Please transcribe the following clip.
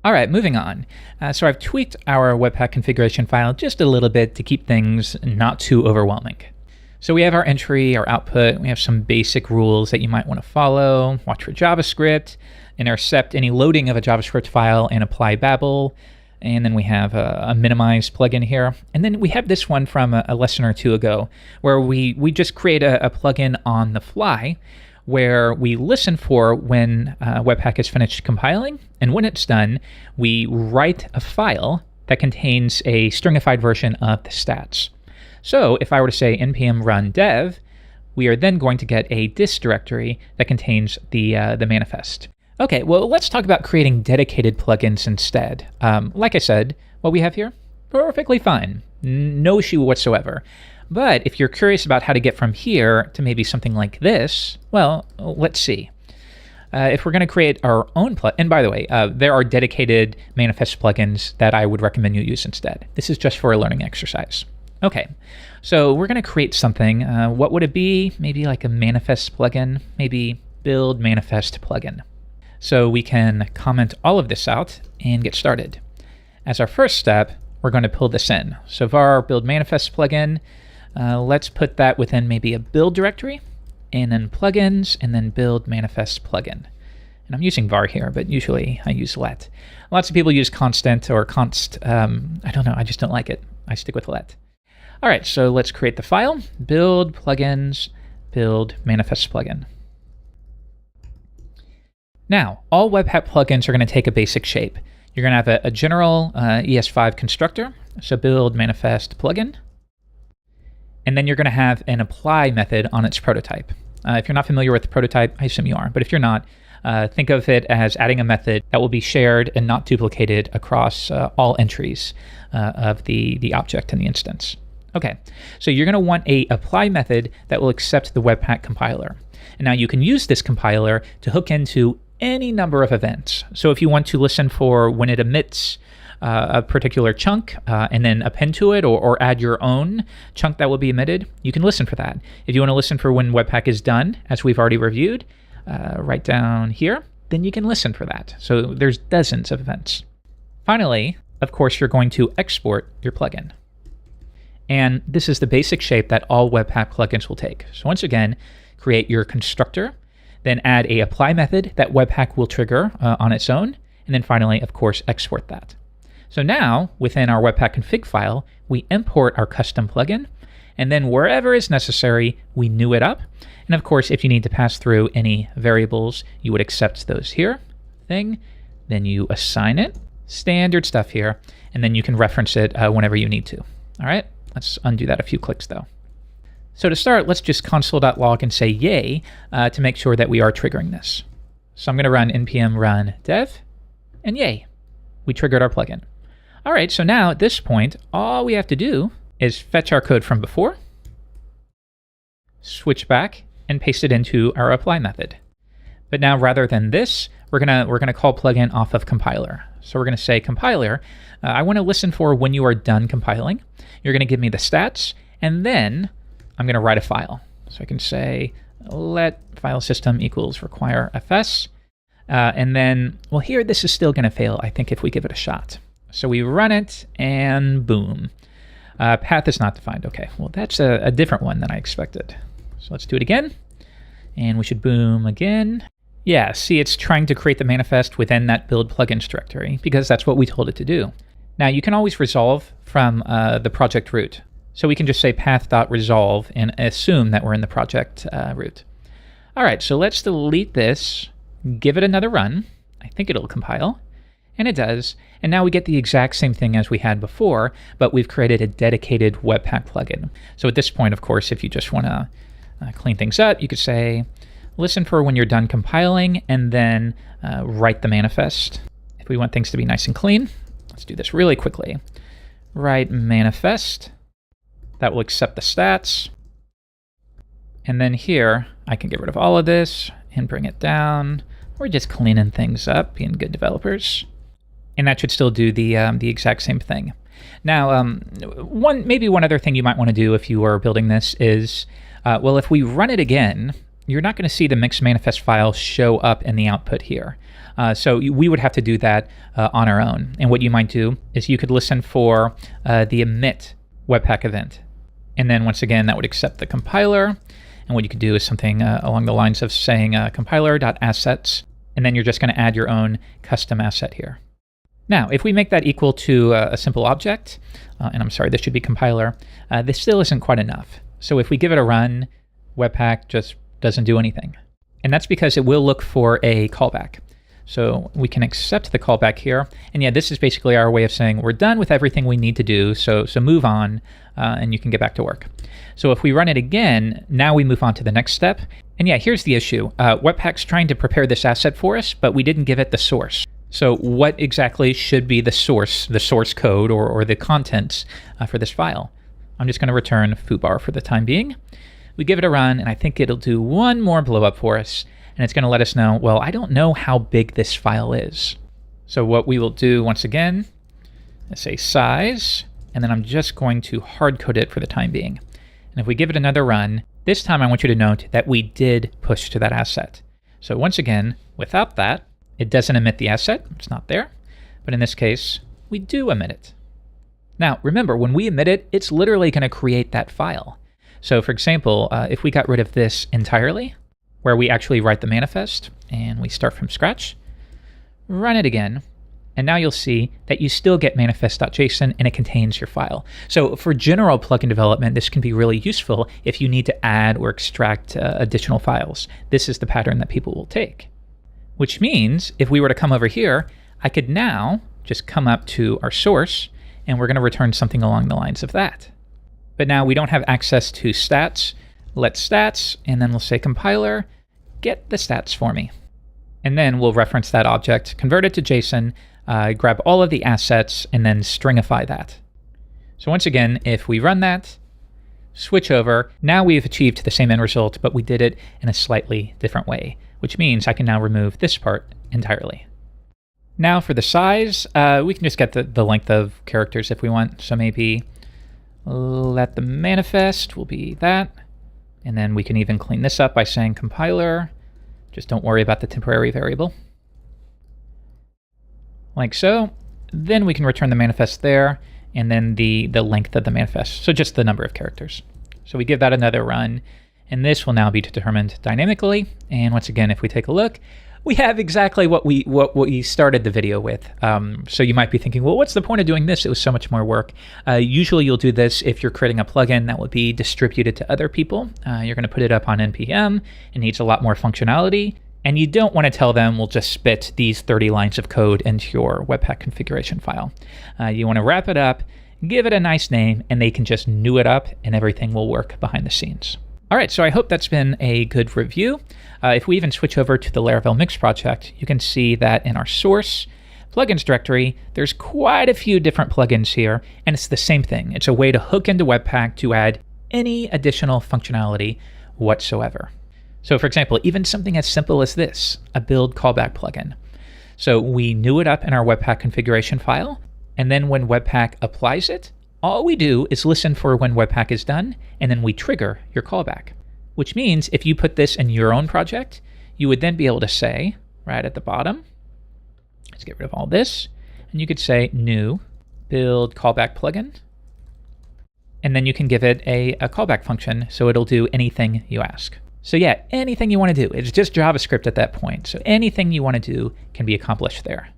All right, moving on. So I've tweaked our Webpack configuration file just a little bit to keep things not too overwhelming. So we have our entry, our output, we have some basic rules that you might want to follow, watch for JavaScript, intercept any loading of a JavaScript file, and apply Babel. And then we have a minimize plugin here. And then we have this one from a lesson or two ago, where we just create a plugin on the fly, where we listen for when Webpack is finished compiling, and when it's done, we write a file that contains a stringified version of the stats. So if I were to say npm run dev, we are then going to get a dist directory that contains the manifest. Okay, well, let's talk about creating dedicated plugins instead. Like I said, what we have here, perfectly fine, no issue whatsoever. But if you're curious about how to get from here to maybe something like this, well, let's see. If we're going to create our own and by the way, there are dedicated manifest plugins that I would recommend you use instead. This is just for a learning exercise. Okay, so we're going to create something. What would it be? Maybe like a manifest plugin, maybe build manifest plugin. So we can comment all of this out and get started. As our first step, we're going to pull this in. So var build manifest plugin, let's put that within maybe a build directory, and then plugins, and then build manifest plugin. And I'm using var here, but usually I use let. Lots of people use constant or const. I don't know, I just don't like it. I stick with let. All right, so let's create the file, build plugins, build manifest plugin. Now, all Webpack plugins are going to take a basic shape. You're going to have a general ES5 constructor, so build manifest plugin. And then you're going to have an apply method on its prototype. If you're not familiar with the prototype, I assume you are, but if you're not, think of it as adding a method that will be shared and not duplicated across all entries of the object in the instance. Okay, so you're going to want a apply method that will accept the Webpack compiler. And now you can use this compiler to hook into any number of events. So if you want to listen for when it emits a particular chunk and then append to it or add your own chunk that will be emitted, you can listen for that. If you want to listen for when Webpack is done, as we've already reviewed, right down here, then you can listen for that. So there's dozens of events. Finally, of course, you're going to export your plugin. And this is the basic shape that all Webpack plugins will take. So once again, create your constructor, then add a apply method that Webpack will trigger on its own, and then finally, of course, export that. So now, within our Webpack config file, we import our custom plugin, and then wherever is necessary, we new it up. And of course, if you need to pass through any variables, you would accept those here, then you assign it, standard stuff here, and then you can reference it whenever you need to. All right, let's undo that a few clicks though. So to start, let's just console.log and say yay to make sure that we are triggering this. So I'm going to run npm run dev, and yay, we triggered our plugin. All right, so now at this point, all we have to do is fetch our code from before, switch back, and paste it into our apply method. But now rather than this, we're gonna call plugin off of compiler. So we're gonna say compiler, I want to listen for when you are done compiling. You're gonna give me the stats, and then I'm going to write a file. So I can say let file system equals require fs. And then, well, here this is still going to fail, I think, if we give it a shot. So we run it and boom. Path is not defined. Okay, well, that's a different one than I expected. So let's do it again. And we should boom again. Yeah, see, it's trying to create the manifest within that build plugins directory because that's what we told it to do. Now, you can always resolve from the project root. So we can just say path.resolve and assume that we're in the project root. All right, so let's delete this, give it another run. I think it'll compile, and it does. And now we get the exact same thing as we had before, but we've created a dedicated Webpack plugin. So at this point, of course, if you just want to clean things up, you could say, listen for when you're done compiling, and then write the manifest. If we want things to be nice and clean, let's do this really quickly. Write manifest. That will accept the stats. And then here, I can get rid of all of this and bring it down. We're just cleaning things up, being good developers. And that should still do the exact same thing. Now, maybe one other thing you might want to do if you are building this is, well, if we run it again, you're not going to see the mix manifest file show up in the output here. We would have to do that on our own. And what you might do is you could listen for the emit Webpack event. And then once again, that would accept the compiler. And what you could do is something along the lines of saying compiler.assets, and then you're just going to add your own custom asset here. Now, if we make that equal to a simple object, and I'm sorry, this should be compiler, this still isn't quite enough. So if we give it a run, Webpack just doesn't do anything. And that's because it will look for a callback. So we can accept the callback here. And yeah, this is basically our way of saying we're done with everything we need to do, so move on, and you can get back to work. So if we run it again, now we move on to the next step. And yeah, here's the issue. Webpack's trying to prepare this asset for us, but we didn't give it the source. So what exactly should be the source code or the contents for this file? I'm just going to return foobar for the time being. We give it a run, and I think it'll do one more blow up for us, and it's going to let us know, well, I don't know how big this file is. So what we will do once again is say size, and then I'm just going to hard code it for the time being. And if we give it another run, this time I want you to note that we did push to that asset. So once again, without that, it doesn't emit the asset, it's not there. But in this case, we do emit it. Now, remember, when we emit it, it's literally going to create that file. So for example, if we got rid of this entirely, where we actually write the manifest, and we start from scratch, run it again, and now you'll see that you still get manifest.json and it contains your file. So for general plugin development, this can be really useful if you need to add or extract additional files. This is the pattern that people will take. Which means if we were to come over here, I could now just come up to our source, and we're going to return something along the lines of that. But now we don't have access to stats. Let's stats, and then we'll say compiler, get the stats for me. And then we'll reference that object, convert it to JSON, grab all of the assets, and then stringify that. So once again, if we run that, switch over, now we've achieved the same end result, but we did it in a slightly different way, which means I can now remove this part entirely. Now for the size, we can just get the length of characters if we want. So maybe let the manifest will be that. And then we can even clean this up by saying compiler. Just don't worry about the temporary variable. Like so. Then we can return the manifest there, and then the length of the manifest. So just the number of characters. So we give that another run, and this will now be determined dynamically. And once again, if we take a look, we have exactly what we started the video with. So you might be thinking, well, what's the point of doing this? It was so much more work. Usually you'll do this if you're creating a plugin that will be distributed to other people. You're going to put it up on NPM. It needs a lot more functionality. And you don't want to tell them, we'll just spit these 30 lines of code into your Webpack configuration file. You want to wrap it up, give it a nice name, and they can just new it up, and everything will work behind the scenes. All right, so I hope that's been a good review. If we even switch over to the Laravel Mix project, you can see that in our source plugins directory, there's quite a few different plugins here, and it's the same thing. It's a way to hook into Webpack to add any additional functionality whatsoever. So for example, even something as simple as this, a build callback plugin. So we new it up in our Webpack configuration file, and then when Webpack applies it, all we do is listen for when Webpack is done, and then we trigger your callback. Which means if you put this in your own project, you would then be able to say, right at the bottom, let's get rid of all this, and you could say new build callback plugin, and then you can give it a callback function, so it'll do anything you ask. So yeah, anything you want to do. It's just JavaScript at that point, so anything you want to do can be accomplished there.